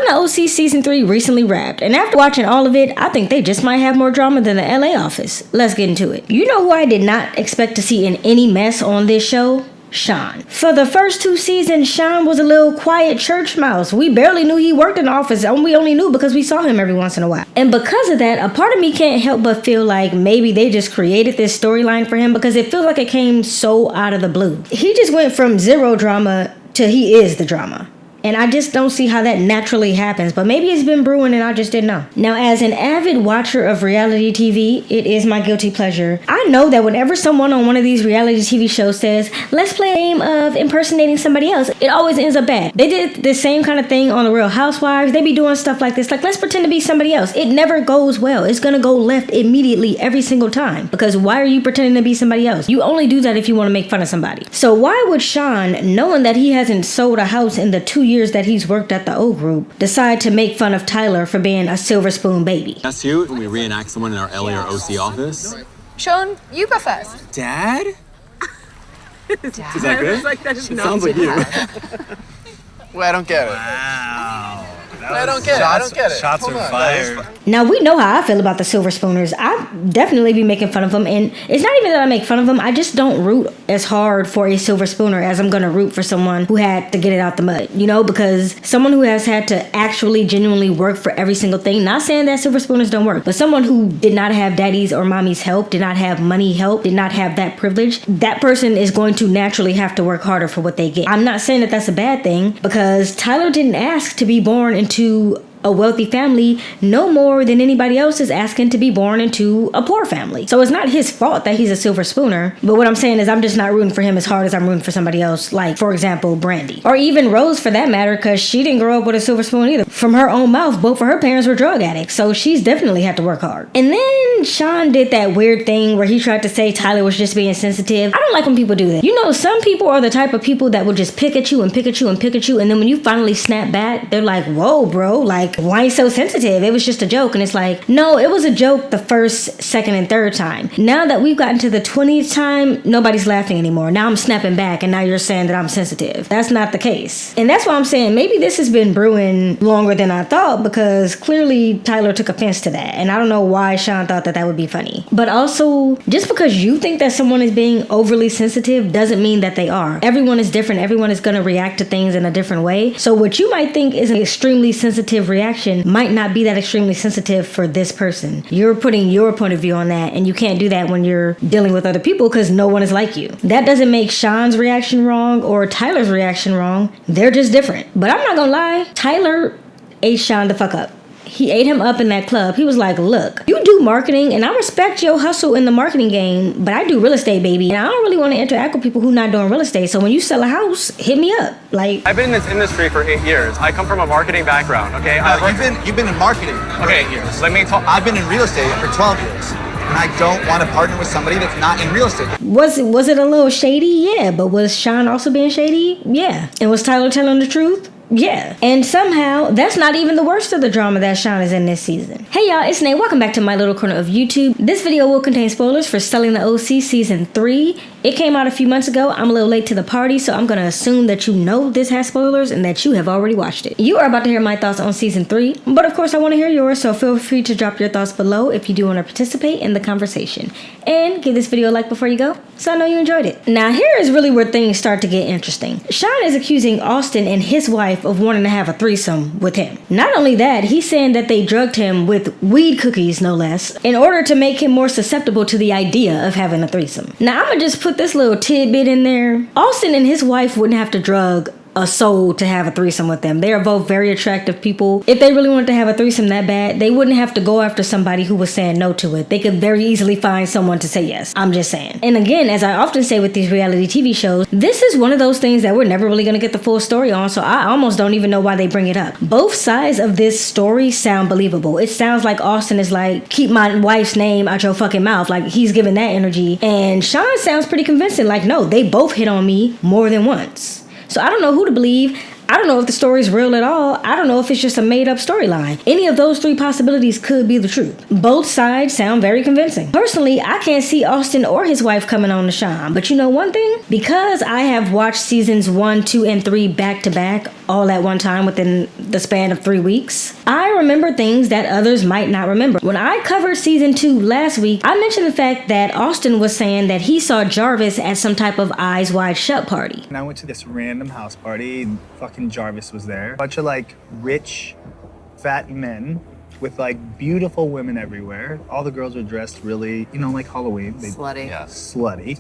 the OC season 3 recently wrapped, and after watching all of it, I think they just might have more drama than the LA office. Let's get into it. You know who I did not expect to see in any mess on this show? Sean. For the first 2 seasons, Sean was a little quiet church mouse. We barely knew he worked in the office, and we only knew because we saw him every once in a while. And because of that, a part of me can't help but feel like maybe they just created this storyline for him because it feels like it came so out of the blue. He just went from zero drama to he is the drama. And I just don't see how that naturally happens, but maybe it's been brewing and I just didn't know. Now, as an avid watcher of reality TV, it is my guilty pleasure. I know that whenever someone on one of these reality TV shows says, let's play a game of impersonating somebody else, it always ends up bad. They did the same kind of thing on The Real Housewives. They be doing stuff like this, like let's pretend to be somebody else. It never goes well. It's gonna go left immediately every single time. Because why are you pretending to be somebody else? You only do that if you want to make fun of somebody. So why would Sean, knowing that he hasn't sold a house in the 2 years that he's worked at the O Group, decide to make fun of Tyler for being a silver spoon baby? That's you when we reenact someone in our LA or OC office. Sean, you go first. Dad? Dad? Is that good? Like, that sounds like you. Wait, I don't get it. Wow. I don't get it. I don't get it. Shots are fired. Now, we know how I feel about the silver spooners. I definitely be making fun of them, and it's not even that I make fun of them. I just don't root as hard for a silver spooner as I'm gonna root for someone who had to get it out the mud, you know, because someone who has had to actually genuinely work for every single thing, not saying that silver spooners don't work, but someone who did not have daddy's or mommy's help, did not have money help, did not have that privilege, that person is going to naturally have to work harder for what they get. I'm not saying that that's a bad thing, because Tyler didn't ask to be born into a wealthy family no more than anybody else is asking to be born into a poor family. So it's not his fault that he's a silver spooner. But what I'm saying is I'm just not rooting for him as hard as I'm rooting for somebody else, like, for example, Brandi. Or even Rose, for that matter, because she didn't grow up with a silver spoon either. From her own mouth, both of her parents were drug addicts, so she's definitely had to work hard. And then Sean did that weird thing where he tried to say Tyler was just being sensitive. I don't like when people do that. You know, some people are the type of people that will just pick at you and pick at you and pick at you, and then when you finally snap back, they're like, whoa, bro, like, why are you so sensitive? It was just a joke. And it's like, no, it was a joke the first, second, and third time. Now that we've gotten to the 20th time, nobody's laughing anymore. Now I'm snapping back, and now you're saying that I'm sensitive. That's not the case. And that's why I'm saying maybe this has been brewing longer than I thought, because clearly Tyler took offense to that. And I don't know why Sean thought that that would be funny. But also, just because you think that someone is being overly sensitive doesn't mean that they are. Everyone is different. Everyone is going to react to things in a different way. So what you might think is an extremely sensitive reaction might not be that extremely sensitive for this person. You're putting your point of view on that, and you can't do that when you're dealing with other people because no one is like you. That doesn't make Sean's reaction wrong or Tyler's reaction wrong. They're just different. But I'm not gonna lie, Tyler ate Sean the fuck up. He ate him up in that club. He was like, look, you do marketing, and I respect your hustle in the marketing game, but I do real estate, baby, and I don't really want to interact with people who not doing real estate. So when you sell a house, hit me up. Like, I've been in this industry for 8 years. I come from a marketing background, okay? You've been in marketing for 8 years. Let me talk. I've been in real estate for 12 years. And I don't want to partner with somebody that's not in real estate. Was it a little shady? Yeah. But was Sean also being shady? Yeah. And was Tyler telling the truth? Yeah. And somehow, that's not even the worst of the drama that Sean is in this season. Hey y'all, it's Nae. Welcome back to my little corner of YouTube. This video will contain spoilers for Selling the OC Season 3. It came out a few months ago. I'm a little late to the party, so I'm going to assume that you know this has spoilers and that you have already watched it. You are about to hear my thoughts on Season 3, but of course I want to hear yours, so feel free to drop your thoughts below if you do want to participate in the conversation. And give this video a like before you go, so I know you enjoyed it. Now here is really where things start to get interesting. Sean is accusing Austin and his wife of wanting to have a threesome with him. Not only that, he's saying that they drugged him with weed cookies, no less, in order to make him more susceptible to the idea of having a threesome. Now I'm gonna just put this little tidbit in there. Austin and his wife wouldn't have to drug a soul to have a threesome with them. They are both very attractive people. If they really wanted to have a threesome that bad, they wouldn't have to go after somebody who was saying no to it. They could very easily find someone to say yes. I'm just saying. And again, as I often say with these reality TV shows, this is one of those things that we're never really going to get the full story on, so I almost don't even know why they bring it up. Both sides of this story sound believable. It sounds like Austin is like, keep my wife's name out your fucking mouth. Like, he's giving that energy. And Sean sounds pretty convincing. Like, no, they both hit on me more than once. So I don't know who to believe. I'm I don't know if the story's real at all. I don't know if it's just a made-up storyline. Any of those three possibilities could be the truth. Both sides sound very convincing. Personally, I can't see Austin or his wife coming on to Sean. But you know one thing? Because I have watched seasons 1, 2, and 3 back-to-back all at one time within the span of 3 weeks, I remember things that others might not remember. When I covered season 2 last week, I mentioned the fact that Austin was saying that he saw Jarvis at some type of Eyes Wide Shut party. And I went to this random house party and fucking Jarvis was there. A bunch of like rich, fat men with like beautiful women everywhere. All the girls were dressed really, like Halloween. Slutty. Yeah. Slutty.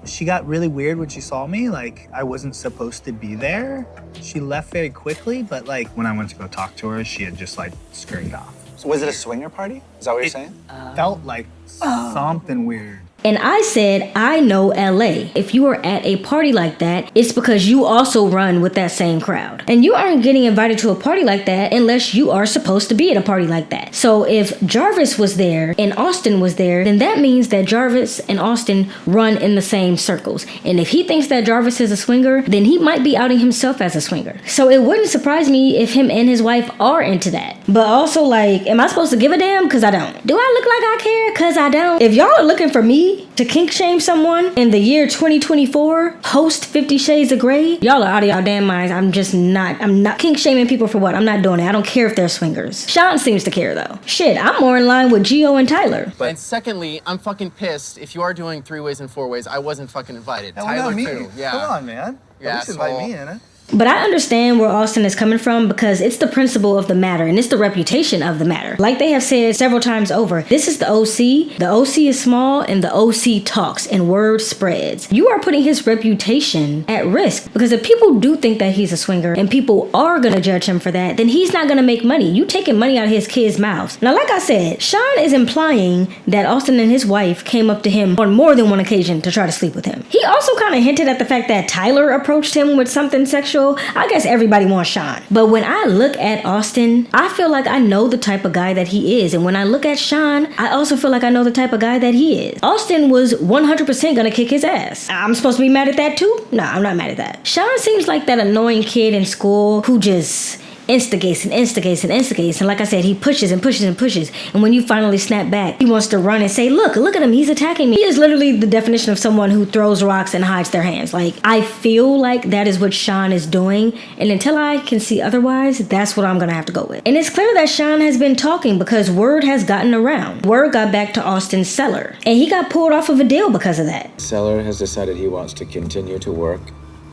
She got really weird when she saw me, like I wasn't supposed to be there. She left very quickly, but like when I went to go talk to her, she had just like screamed off. So was it a swinger party? Is that what you're saying? Felt like something weird. And I said, I know LA. If you are at a party like that, it's because you also run with that same crowd. And you aren't getting invited to a party like that unless you are supposed to be at a party like that. So if Jarvis was there and Austin was there, then that means that Jarvis and Austin run in the same circles. And if he thinks that Jarvis is a swinger, then he might be outing himself as a swinger. So it wouldn't surprise me if him and his wife are into that. But also, like, am I supposed to give a damn? Because I don't. Do I look like I care? Because I don't. If y'all are looking for me to kink shame someone in the year 2024, post 50 Shades of Grey, y'all are out of y'all damn minds. I'm not kink shaming people for what? I'm not doing it. I don't care if they're swingers. Sean seems to care though. Shit, I'm more in line with Gio and Tyler. And secondly, I'm fucking pissed. If you are doing 3-ways and 4-ways, I wasn't fucking invited. Hell Tyler no, me. too. Yeah. Come on, man. Yeah, At least invite me in it. But I understand where Austin is coming from because it's the principle of the matter and it's the reputation of the matter. Like they have said several times over, this is the OC. The OC is small and the OC talks and word spreads. You are putting his reputation at risk because if people do think that he's a swinger and people are going to judge him for that, then he's not going to make money. You taking money out of his kids' mouths. Now, like I said, Sean is implying that Austin and his wife came up to him on more than one occasion to try to sleep with him. He also kind of hinted at the fact that Tyler approached him with something sexual. I guess everybody wants Sean. But when I look at Austin, I feel like I know the type of guy that he is. And when I look at Sean, I also feel like I know the type of guy that he is. Austin was 100% gonna kick his ass. I'm supposed to be mad at that too? No, I'm not mad at that. Sean seems like that annoying kid in school who just instigates. And like I said, he pushes and pushes and pushes. And when you finally snap back, he wants to run and say, look at him, he's attacking me. He is literally the definition of someone who throws rocks and hides their hands. Like, I feel like that is what Sean is doing. And until I can see otherwise, that's what I'm gonna have to go with. And it's clear that Sean has been talking because word has gotten around. Word got back to Austin's seller. And he got pulled off of a deal because of that. Seller has decided he wants to continue to work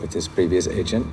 with his previous agent.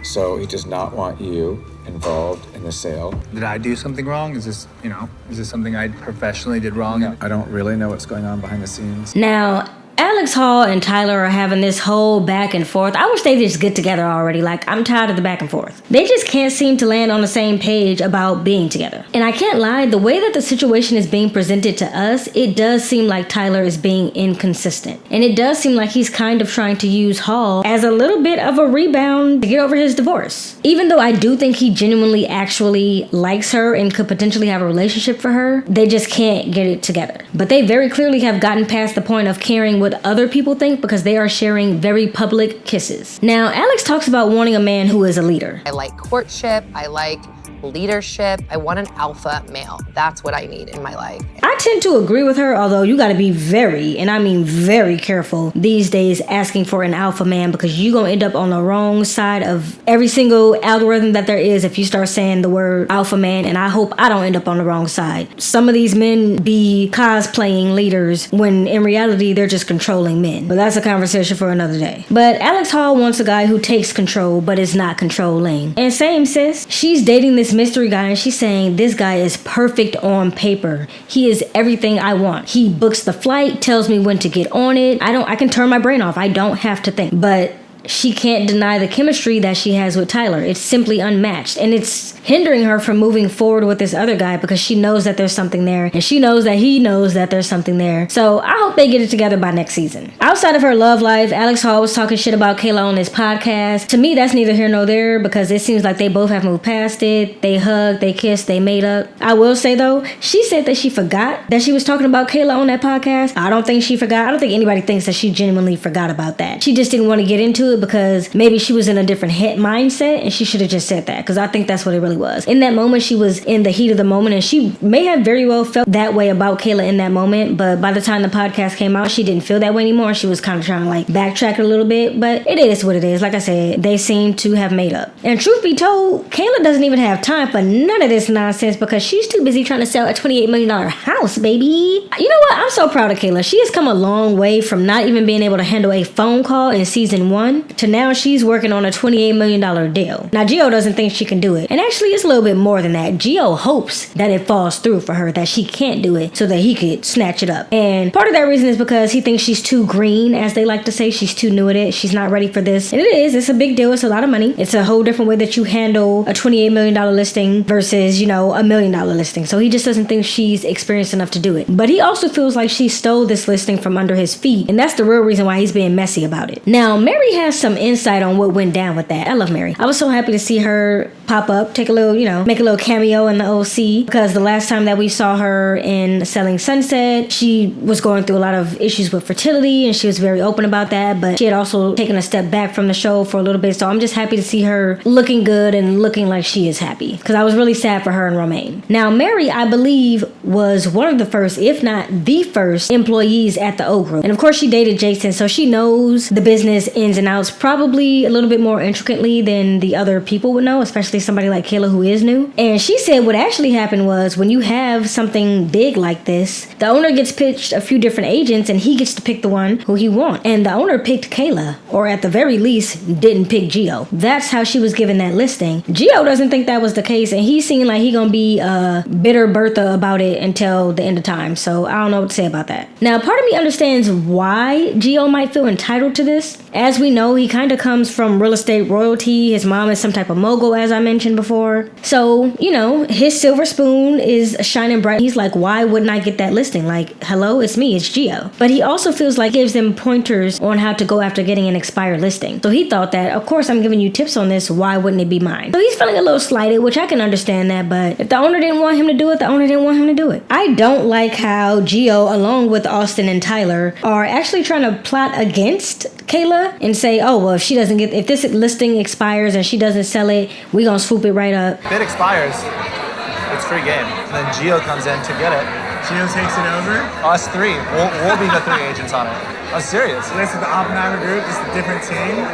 So he does not want you involved in the sale. Did I do something wrong? Is this something I professionally did wrong? I don't really know what's going on behind the scenes. Now, Alex Hall and Tyler are having this whole back and forth. I wish they just get together already. Like, I'm tired of the back and forth. They just can't seem to land on the same page about being together. And I can't lie, the way that the situation is being presented to us, it does seem like Tyler is being inconsistent. And it does seem like he's kind of trying to use Hall as a little bit of a rebound to get over his divorce. Even though I do think he genuinely actually likes her and could potentially have a relationship for her, they just can't get it together. But they very clearly have gotten past the point of caring what other people think because they are sharing very public kisses. Now, Alex talks about wanting a man who is a leader. I like courtship. I like leadership. I want an alpha male. That's what I need in my life. I tend to agree with her, although you gotta be very, and I mean very careful these days asking for an alpha man because you're gonna end up on the wrong side of every single algorithm that there is if you start saying the word alpha man, and I hope I don't end up on the wrong side. Some of these men be cosplaying leaders when in reality they're just controlling men. But that's a conversation for another day. But Alex Hall wants a guy who takes control but is not controlling. And same sis, she's dating this mystery guy and she's saying this guy is perfect on paper. He is everything I want. He books the flight, tells me when to get on it. I can turn my brain off. I don't have to think. But she can't deny the chemistry that she has with Tyler. It's simply unmatched. And it's hindering her from moving forward with this other guy because she knows that there's something there. And she knows that he knows that there's something there. So I hope they get it together by next season. Outside of her love life, Alex Hall was talking shit about Kayla on his podcast. To me, that's neither here nor there because it seems like they both have moved past it. They hugged, they kissed, they made up. I will say though, she said that she forgot that she was talking about Kayla on that podcast. I don't think she forgot. I don't think anybody thinks that she genuinely forgot about that. She just didn't want to get into to it because maybe she was in a different mindset and she should have just said that, because I think that's what it really was. In that moment, she was in the heat of the moment, and she may have very well felt that way about Kayla in that moment, but by the time the podcast came out, she didn't feel that way anymore. She was kind of trying to like backtrack a little bit, but it is what it is. Like I said, they seem to have made up. And truth be told, Kayla doesn't even have time for none of this nonsense because she's too busy trying to sell a $28 million house, baby. You know what? I'm so proud of Kayla. She has come a long way from not even being able to handle a phone call in season 1 to now she's working on a $28 million deal. Now, Gio doesn't think she can do it. And actually, it's a little bit more than that. Gio hopes that it falls through for her, that she can't do it so that he could snatch it up. And part of that reason is because he thinks she's too green, as they like to say. She's too new at it. She's not ready for this. And it is. It's a big deal. It's a lot of money. It's a whole different way that you handle a $28 million listing versus, $1 million listing. So he just doesn't think she's experienced enough to do it. But he also feels like she stole this listing from under his feet. And that's the real reason why he's being messy about it. Now, Mary has some insight on what went down with that. I love Mary. I was so happy to see her pop up, take a little, make a little cameo in the OC, because the last time that we saw her in Selling Sunset, she was going through a lot of issues with fertility and she was very open about that, but she had also taken a step back from the show for a little bit. So I'm just happy to see her looking good and looking like she is happy, because I was really sad for her and Romaine. Now, Mary, I believe, was one of the first, if not the first, employees at the O Group. And of course, she dated Jason, so she knows the business ins and outs probably a little bit more intricately than the other people would know, especially somebody like Kayla who is new. And she said what actually happened was, when you have something big like this, the owner gets pitched a few different agents and he gets to pick the one who he wants. And the owner picked Kayla, or at the very least didn't pick Gio. That's how she was given that listing. Gio doesn't think that was the case, and he seemed like he gonna be bitter Bertha about it until the end of time. So I don't know what to say about that. Now, part of me understands why Gio might feel entitled to this. As we know, he kind of comes from real estate royalty. His mom is some type of mogul, as I mentioned before. So, his silver spoon is shining bright. He's like, why wouldn't I get that listing? Like, hello, it's me, it's Gio. But he also feels like gives them pointers on how to go after getting an expired listing. So he thought that, of course, I'm giving you tips on this. Why wouldn't it be mine? So he's feeling a little slighted, which I can understand that. But if the owner didn't want him to do it, the owner didn't want him to do it. I don't like how Gio, along with Austin and Tyler, are actually trying to plot against Kayla and say, oh, well, if this listing expires and she doesn't sell it, we gonna swoop it right up. If it expires, it's free game. And then Gio comes in to get it. Gio takes it over. Us three. We'll be the 3 agents on it. I'm serious. This is the Oppenheim Group. This is a different team.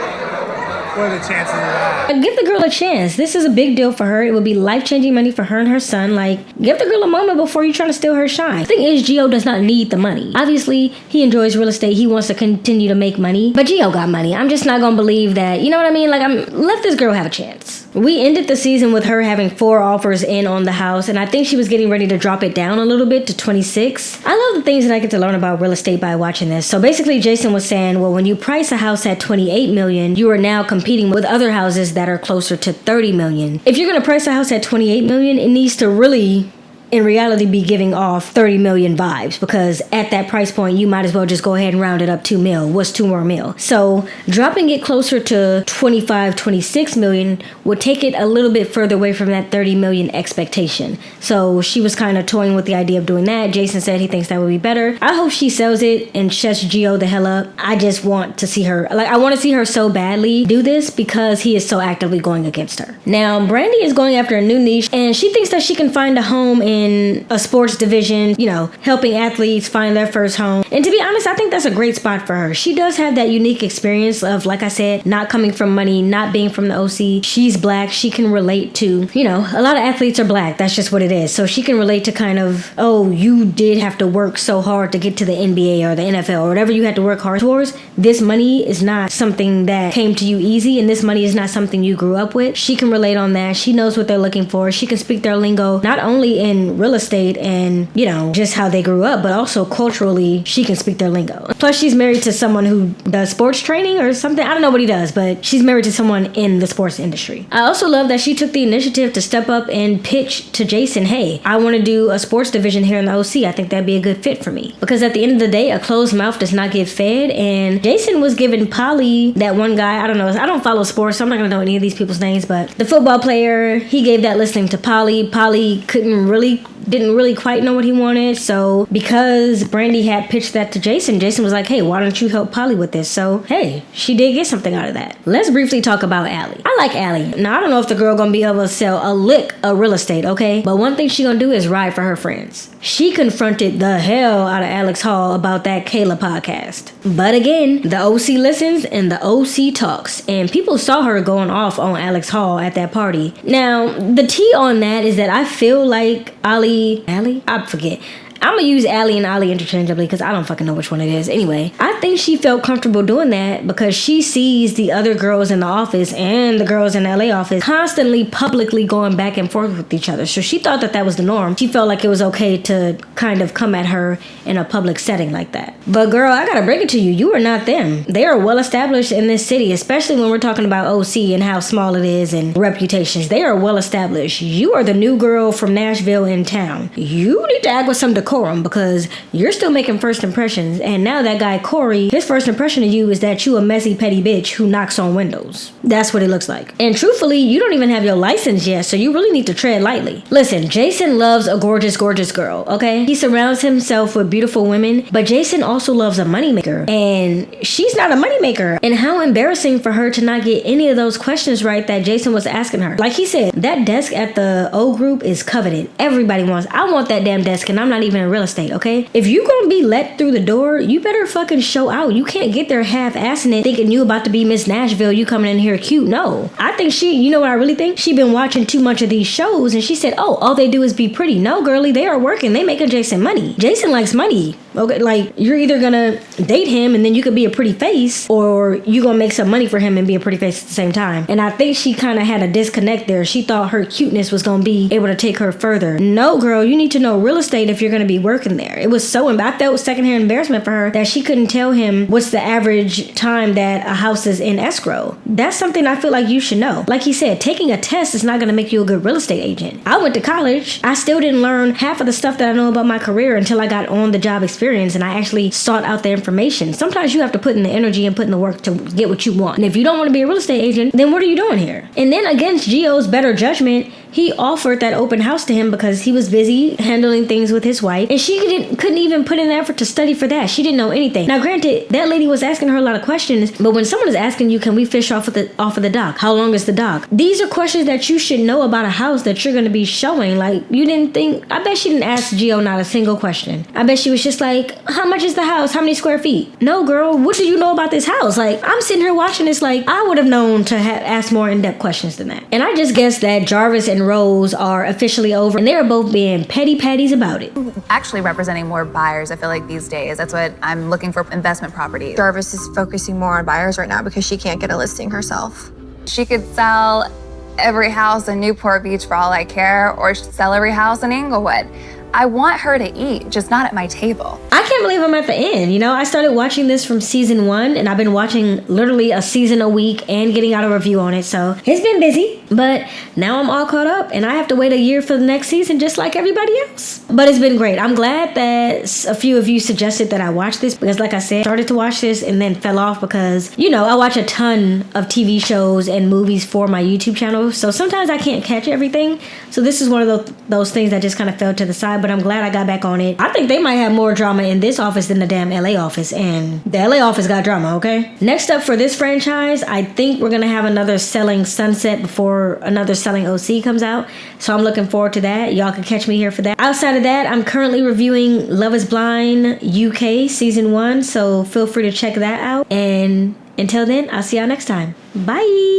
What are the chances of that? Give the girl a chance. This is a big deal for her. It would be life-changing money for her and her son. Like, give the girl a moment before you try to steal her shine. The thing is, Gio does not need the money. Obviously, he enjoys real estate. He wants to continue to make money. But Gio got money. I'm just not gonna believe that. You know what I mean? Like, let this girl have a chance. We ended the season with her having 4 offers in on the house, and I think she was getting ready to drop it down a little bit to 26. I love the things that I get to learn about real estate by watching this. So basically, Jason was saying, well, when you price a house at $28 million, you are now competing with other houses that are closer to $30 million. If you're going to price a house at $28 million, it needs to really, in reality, be giving off 30 million vibes, because at that price point, you might as well just go ahead and round it up 2 mil. What's 2 more mil? So dropping it closer to 25, 26 million would take it a little bit further away from that 30 million expectation. So she was kind of toying with the idea of doing that. Jason said he thinks that would be better. I hope she sells it and shuts Gio the hell up. I just want to see her, I want to see her so badly do this because he is so actively going against her. Now, Brandi is going after a new niche, and she thinks that she can find a home in a sports division, helping athletes find their first home. And to be honest, I think that's a great spot for her. She does have that unique experience of, like I said, not coming from money, not being from the OC. She's black. She can relate to, a lot of athletes are black. That's just what it is. So she can relate to kind of, oh, you did have to work so hard to get to the NBA or the NFL or whatever you had to work hard towards. This money is not something that came to you easy, and this money is not something you grew up with. She can relate on that. She knows what they're looking for. She can speak their lingo, not only in real estate and, just how they grew up, but also culturally, she can speak their lingo. Plus, she's married to someone who does sports training or something. I don't know what he does, but she's married to someone in the sports industry. I also love that she took the initiative to step up and pitch to Jason, hey, I want to do a sports division here in the OC. I think that'd be a good fit for me. Because at the end of the day, a closed mouth does not get fed, and Jason was giving Polly, that one guy, I don't follow sports, so I'm not going to know any of these people's names, but the football player, he gave that listing to Polly. Polly couldn't really didn't really quite know what he wanted. So because Brandi had pitched that to Jason was like, hey, why don't you help Polly with this? So hey, she did get something out of that. Let's briefly talk about Allie. I like Allie. Now I don't know if the girl gonna be able to sell a lick of real estate, okay? But one thing she gonna do is ride for her friends. She confronted the hell out of Alex Hall about that Kayla podcast. But again, the OC listens and the OC talks. And people saw her going off on Alex Hall at that party. Now, the tea on that is that I feel like Allie? I forget. I'm gonna use Allie and Ollie interchangeably because I don't fucking know which one it is. Anyway, I think she felt comfortable doing that because she sees the other girls in the office and the girls in the LA office constantly publicly going back and forth with each other. So she thought that was the norm. She felt like it was okay to kind of come at her in a public setting like that. But girl, I gotta break it to you. You are not them. They are well established in this city, especially when we're talking about OC and how small it is and reputations. They are well established. You are the new girl from Nashville in town. You need to act with some decorum because you're still making first impressions, and now that guy Corey, his first impression of you is that you a messy petty bitch who knocks on windows. That's what it looks like. And truthfully, you don't even have your license yet, so you really need to tread lightly. Listen, Jason loves a gorgeous girl, okay? He surrounds himself with beautiful women, but Jason also loves a moneymaker, and she's not a moneymaker. And how embarrassing for her to not get any of those questions right that Jason was asking her. Like he said, that desk at the O group is coveted. Everybody wants. I want that damn desk, and I'm not even in real estate, okay? If you gonna be let through the door, you better fucking show out. You can't get there half-assing it thinking you about to be Miss Nashville, you coming in here cute. No. I think you know what I really think? She been watching too much of these shows and she said, oh, all they do is be pretty. No, girlie, they are working. They making Jason money. Jason likes money. Okay, like you're either gonna date him and then you could be a pretty face, or you gonna make some money for him and be a pretty face at the same time. And I think she kind of had a disconnect there. She thought her cuteness was gonna be able to take her further. No, girl, you need to know real estate if you're gonna be working there. It was so, I felt secondhand embarrassment for her that she couldn't tell him what's the average time that a house is in escrow. That's something I feel like you should know. Like he said, taking a test is not gonna make you a good real estate agent. I went to college. I still didn't learn half of the stuff that I know about my career until I got on the job experience and I actually sought out the information. Sometimes you have to put in the energy and put in the work to get what you want. And if you don't want to be a real estate agent, then what are you doing here? And then against Gio's better judgment, he offered that open house to him because he was busy handling things with his wife, and she couldn't even put in the effort to study for that. She didn't know anything. Now, granted, that lady was asking her a lot of questions, but when someone is asking you, can we fish off of the dock? How long is the dock? These are questions that you should know about a house that you're going to be showing. Like, you didn't think, I bet she didn't ask Gio not a single question. I bet she was just like, how much is the house? How many square feet? No, girl, what do you know about this house? Like, I'm sitting here watching this like, I would have known to ask more in-depth questions than that. And I just guess that Jarvis and Rose are officially over, and they're both being petty patties about it. Actually representing more buyers, I feel like these days. That's what I'm looking for, investment properties. Jarvis is focusing more on buyers right now because she can't get a listing herself. She could sell every house in Newport Beach for all I care, or sell every house in Inglewood. I want her to eat, just not at my table. I can't believe I'm at the end. You know, I started watching this from season 1, and I've been watching literally a season a week and getting out a review on it. So it's been busy, but now I'm all caught up, and I have to wait a year for the next season just like everybody else. But it's been great. I'm glad that a few of you suggested that I watch this because, like I said, I started to watch this and then fell off because, you know, I watch a ton of TV shows and movies for my YouTube channel. So sometimes I can't catch everything. So this is one of those things that just kind of fell to the side. But I'm glad I got back on it. I think they might have more drama in this office than the damn LA office, and the LA office got drama, okay? Next up for this franchise, I think we're gonna have another Selling Sunset before another Selling OC comes out, so I'm looking forward to that. Y'all can catch me here for that. Outside of that, I'm currently reviewing Love is Blind UK Season 1, so feel free to check that out, and until then, I'll see y'all next time. Bye!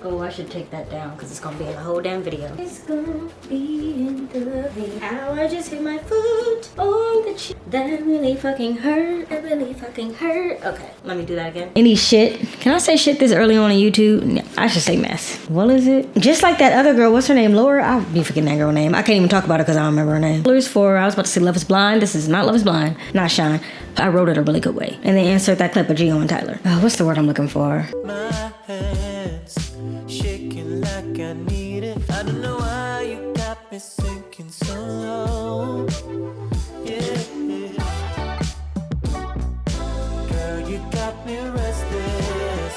Oh, I should take that down because it's gonna be in the whole damn video. It's gonna be in the video. Ow, I just hit my foot on the cheek. That really fucking hurt. That really fucking hurt. Okay, let me do that again. Any shit. Can I say shit this early on YouTube? No, I should say mess. What is it? Just like that other girl. What's her name? Laura? I'll be forgetting that girl name. I can't even talk about her because I don't remember her name. I was about to say Love is Blind. This is not Love is Blind. Not Shine. I wrote it a really good way. And then insert that clip of Gio and Tyler. Oh, what's the word I'm looking for? My hands shaking like I need it. I don't know why you got me sinking so low.